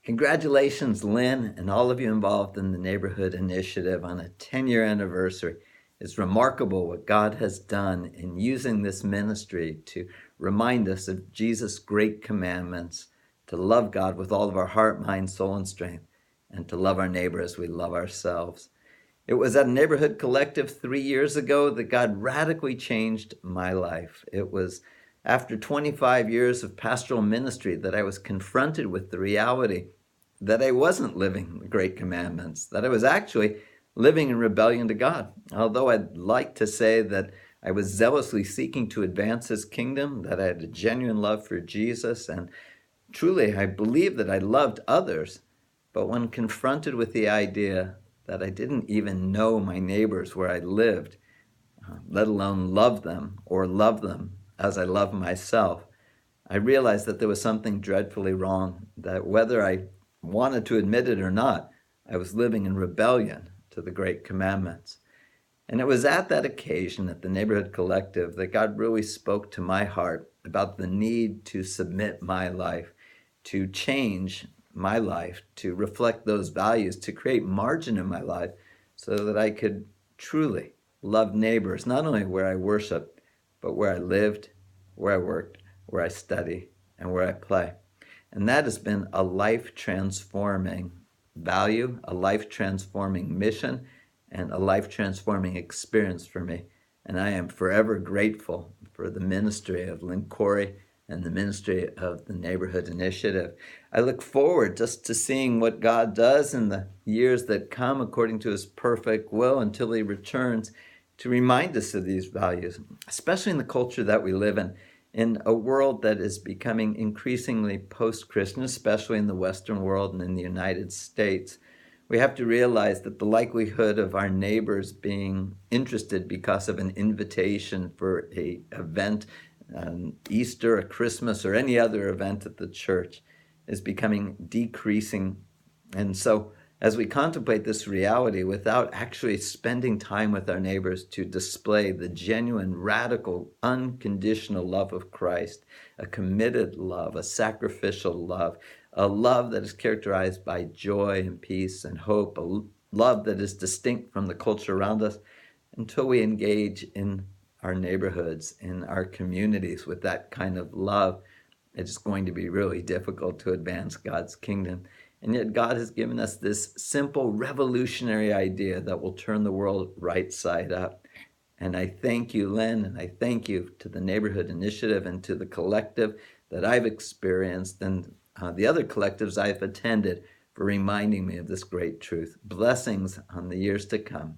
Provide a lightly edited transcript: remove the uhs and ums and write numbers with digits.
Congratulations, Lynn, and all of you involved in the Neighborhood Initiative on a 10-year anniversary. It's remarkable what God has done in using this ministry to remind us of Jesus' great commandments, to love God with all of our heart, mind, soul, and strength, and to love our neighbor as we love ourselves. It was at a neighborhood collective 3 years ago that God radically changed my life. It was after 25 years of pastoral ministry that I was confronted with the reality that I wasn't living the great commandments, that I was actually living in rebellion to God. Although I'd like to say that I was zealously seeking to advance his kingdom, that I had a genuine love for Jesus, and truly I believed that I loved others, but when confronted with the idea that I didn't even know my neighbors where I lived, let alone love them or love them as I love myself, I realized that there was something dreadfully wrong, that whether I wanted to admit it or not, I was living in rebellion to the great commandments. And it was at that occasion at the Neighborhood Collective that God really spoke to my heart about the need to submit my life, to change my life, to reflect those values, to create margin in my life so that I could truly love neighbors, not only where I worship, but where I lived, where I worked, where I study, and where I play. And that has been a life-transforming value, a life-transforming mission, and a life-transforming experience for me. And I am forever grateful for the ministry of Lynn, Cory, and the ministry of the Neighborhood Initiative. I look forward just to seeing what God does in the years that come according to his perfect will until he returns to remind us of these values, especially in the culture that we live in a world that is becoming increasingly post-Christian, especially in the Western world and in the United States. We have to realize that the likelihood of our neighbors being interested because of an invitation for an event, Easter, a Christmas, or any other event at the church is becoming decreasing. And so as we contemplate this reality without actually spending time with our neighbors to display the genuine, radical, unconditional love of Christ, a committed love, a sacrificial love, a love that is characterized by joy and peace and hope, a love that is distinct from the culture around us, until we engage in our neighborhoods, in our communities with that kind of love, it's going to be really difficult to advance God's kingdom. And yet God has given us this simple revolutionary idea that will turn the world right side up. And I thank you, Lynn, and I thank you to the Neighborhood Initiative and to the collective that I've experienced and the other collectives I've attended for reminding me of this great truth. Blessings on the years to come.